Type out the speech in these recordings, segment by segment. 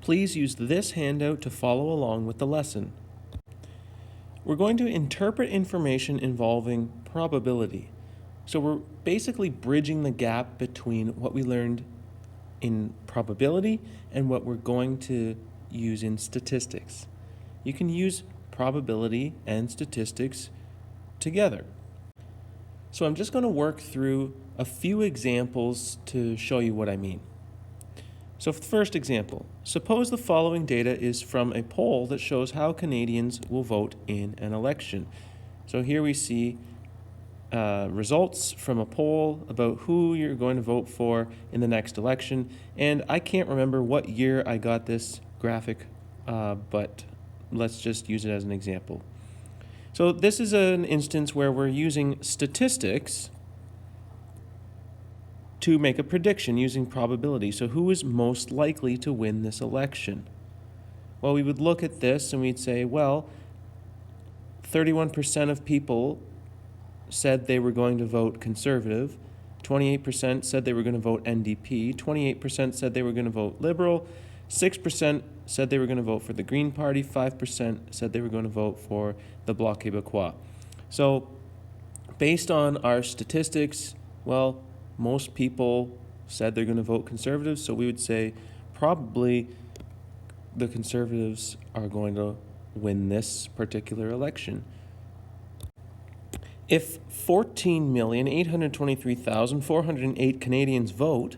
Please use this handout to follow along with the lesson. We're going to interpret information involving probability. So we're basically bridging the gap between what we learned in probability and what we're going to use in statistics. You can use probability and statistics together. So I'm just going to work through a few examples to show you what I mean. So for the first example, suppose the following data is from a poll that shows how Canadians will vote in an election. So here we see results from a poll about who you're going to vote for in the next election. And I can't remember what year I got this graphic, but let's just use it as an example. So this is an instance where we're using statistics to make a prediction using probability. So who is most likely to win this election? Well, we would look at this and we'd say, well, 31% of people said they were going to vote Conservative, 28% said they were going to vote NDP, 28% said they were going to vote Liberal, 6% said they were going to vote for the Green Party, 5% said they were going to vote for the Bloc Québécois. So based on our statistics, well, most people said they're going to vote Conservative, so we would say probably the Conservatives are going to win this particular election. If 14,823,408 Canadians vote,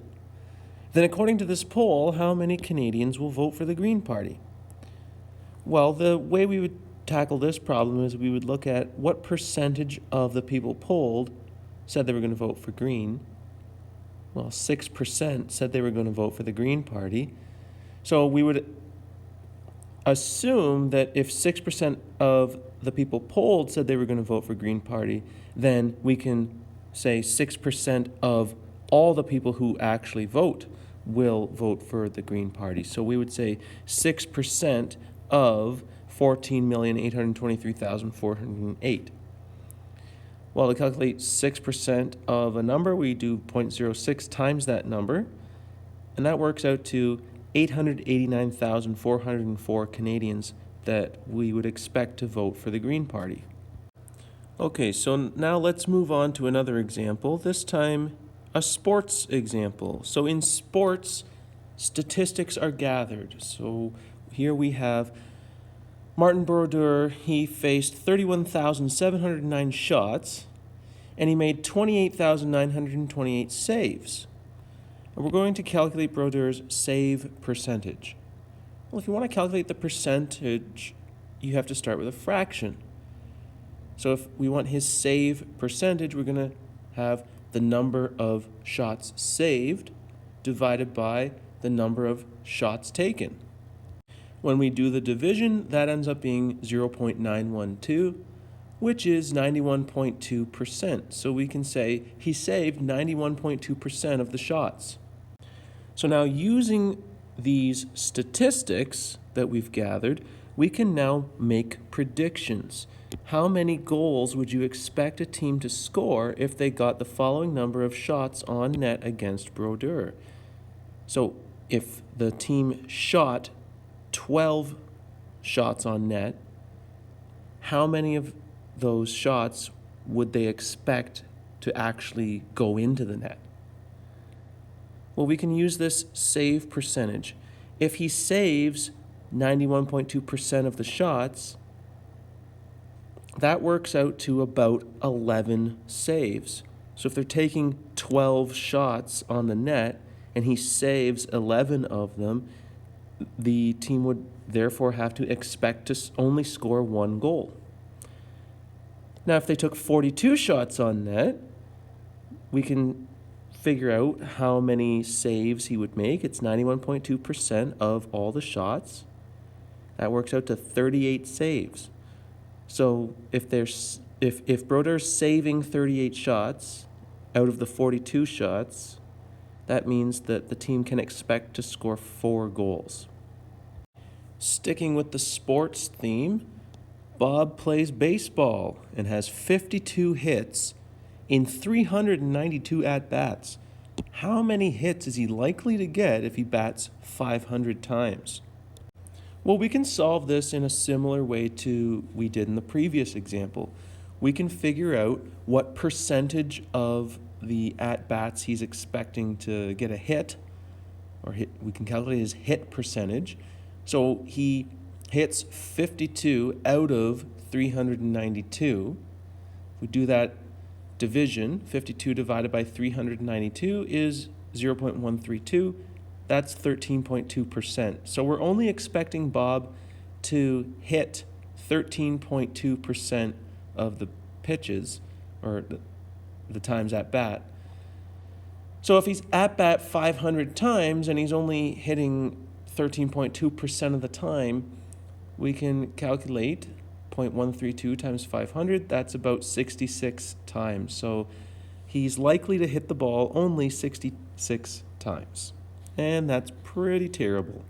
then according to this poll, how many Canadians will vote for the Green Party? Well, the way we would tackle this problem is we would look at what percentage of the people polled said they were going to vote for Green. Well, 6% said they were going to vote for the Green Party. So we would assume that if 6% of the people polled said they were going to vote for Green Party, then we can say 6% of all the people who actually vote will vote for the Green Party. So we would say 6% of 14,823,408. Well, to calculate 6% of a number, we do 0.06 times that number, and that works out to 889,404 Canadians that we would expect to vote for the Green Party. Okay, so now let's move on to another example, this time a sports example. So in sports, statistics are gathered. So here we have Martin Brodeur. He faced 31,709 shots, and he made 28,928 saves. And we're going to calculate Brodeur's save percentage. Well, if you want to calculate the percentage, you have to start with a fraction. So if we want his save percentage, we're going to have the number of shots saved divided by the number of shots taken. When we do the division, that ends up being 0.912, which is 91.2%. So we can say he saved 91.2% of the shots. So now using these statistics that we've gathered, we can now make predictions. How many goals would you expect a team to score if they got the following number of shots on net against Brodeur? So if the team shot 12 shots on net, how many of those shots would they expect to actually go into the net? Well, we can use this save percentage. If he saves 91.2% of the shots, that works out to about 11 saves. So if they're taking 12 shots on the net and he saves 11 of them, the team would therefore have to expect to only score one goal. Now, if they took 42 shots on net, we can figure out how many saves he would make. It's 91.2% of all the shots. That works out to 38 saves. So if Brodeur's saving 38 shots out of the 42 shots, that means that the team can expect to score 4 goals. Sticking with the sports theme, Bob plays baseball and has 52 hits in 392 at-bats. How many hits is he likely to get if he bats 500 times? Well, we can solve this in a similar way to we did in the previous example. We can figure out what percentage of the at-bats he's expecting to get a hit, or hit. We can calculate his hit percentage. So he hits 52 out of 392. If we do that division, 52 divided by 392 is 0.132. That's 13.2%. So we're only expecting Bob to hit 13.2% of the pitches, or the times at bat. So if he's at bat 500 times and he's only hitting 13.2% of the time, we can calculate 0.132 times 500. That's about 66 times. So he's likely to hit the ball only 66 times. And that's pretty terrible.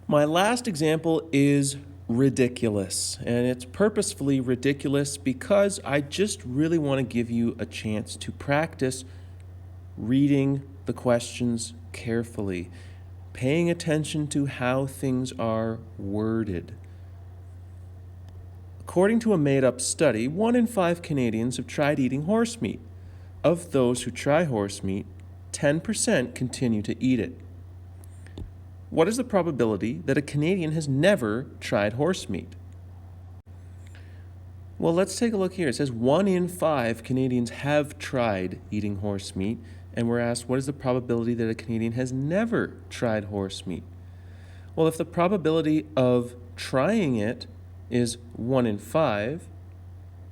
My last example is ridiculous, and it's purposefully ridiculous because I just really want to give you a chance to practice reading the questions carefully, paying attention to how things are worded. According to a made-up study, 1 in 5 Canadians have tried eating horse meat. Of those who try horse meat, 10% continue to eat it. What is the probability that a Canadian has never tried horse meat? Well, let's take a look here. It says 1 in 5 Canadians have tried eating horse meat, and we're asked what is the probability that a Canadian has never tried horse meat? Well, if the probability of trying it is 1 in 5,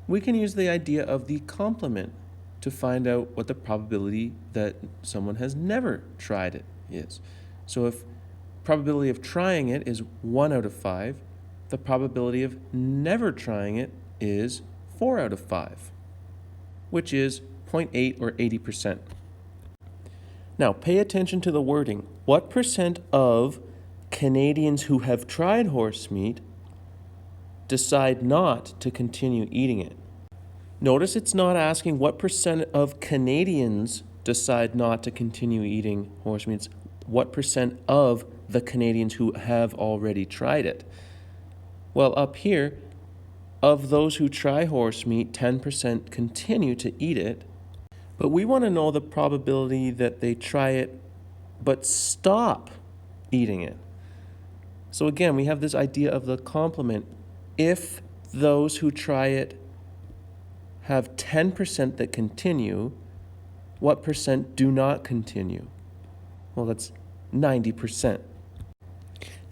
we can use the idea of the complement to find out what the probability that someone has never tried it is. So if probability of trying it is 1 out of 5, the probability of never trying it is 4 out of 5, which is 0.8 or 80%. Now pay attention to the wording. What percent of Canadians who have tried horse meat decide not to continue eating it? Notice it's not asking what percent of Canadians decide not to continue eating horse meat. It's what percent of the Canadians who have already tried it. Well, up here, of those who try horse meat, 10% continue to eat it. But we want to know the probability that they try it but stop eating it. So again, we have this idea of the complement. If those who try it have 10% that continue, what percent do not continue? Well, that's 90%.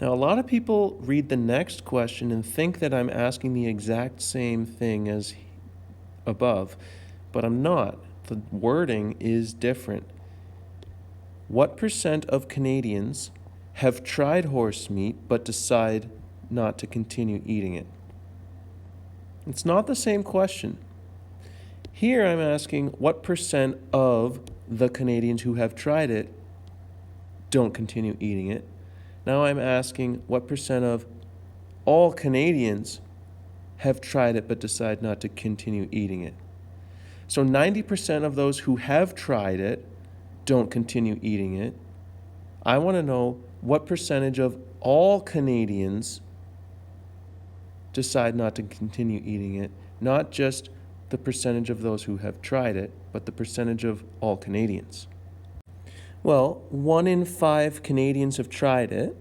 Now, a lot of people read the next question and think that I'm asking the exact same thing as above, but I'm not. The wording is different. What percent of Canadians have tried horse meat but decide not to continue eating it? It's not the same question. Here I'm asking what percent of the Canadians who have tried it don't continue eating it. Now I'm asking what percent of all Canadians have tried it but decide not to continue eating it. So 90% of those who have tried it don't continue eating it. I want to know what percentage of all Canadians decide not to continue eating it, not just the percentage of those who have tried it, but the percentage of all Canadians. Well, 1 in 5 Canadians have tried it,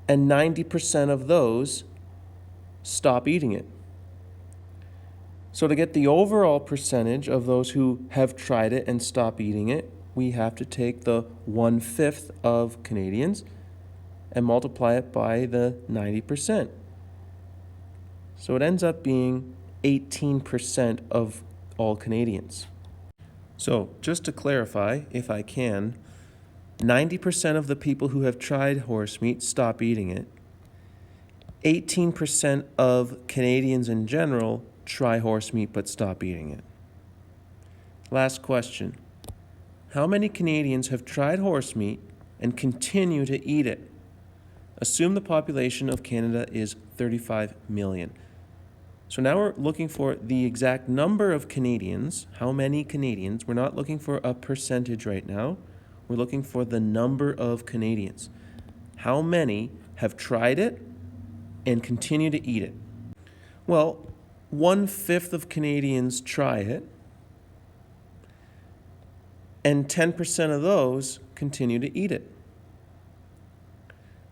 and 90% of those stop eating it. So to get the overall percentage of those who have tried it and stop eating it, we have to take the 1/5 of Canadians and multiply it by the 90%. So it ends up being 18% of all Canadians. So just to clarify, if I can, 90% of the people who have tried horse meat stop eating it. 18% of Canadians in general try horse meat but stop eating it. Last question. How many Canadians have tried horse meat and continue to eat it? Assume the population of Canada is 35 million. So now we're looking for the exact number of Canadians. How many Canadians? We're not looking for a percentage right now. We're looking for the number of Canadians. how many have tried it and continue to eat it? Well, 1/5 of Canadians try it, and 10% of those continue to eat it.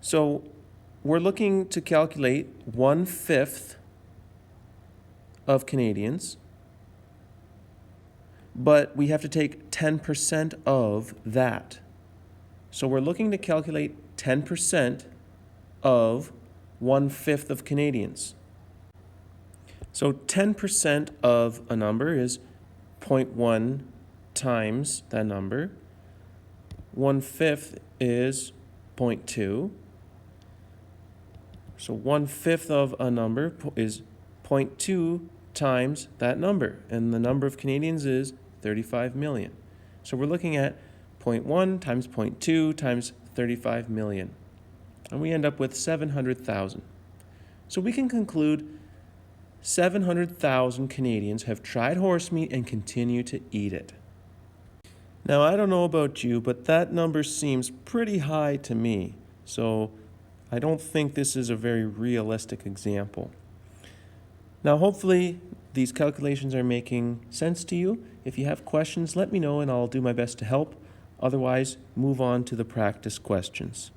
So we're looking to calculate 1/5 of Canadians, but we have to take 10% of that. So we're looking to calculate 10% of 1/5 of Canadians. So 10% of a number is 0.1 times that number. 1/5 is 0.2. So 1/5 of a number is 0.2 times that number. And the number of Canadians is 35 million. So we're looking at 0.1 times 0.2 times 35 million. And we end up with 700,000. So we can conclude 700,000 Canadians have tried horse meat and continue to eat it. Now, I don't know about you, but that number seems pretty high to me. So I don't think this is a very realistic example. Now, hopefully, these calculations are making sense to you. If you have questions, let me know and I'll do my best to help. Otherwise, move on to the practice questions.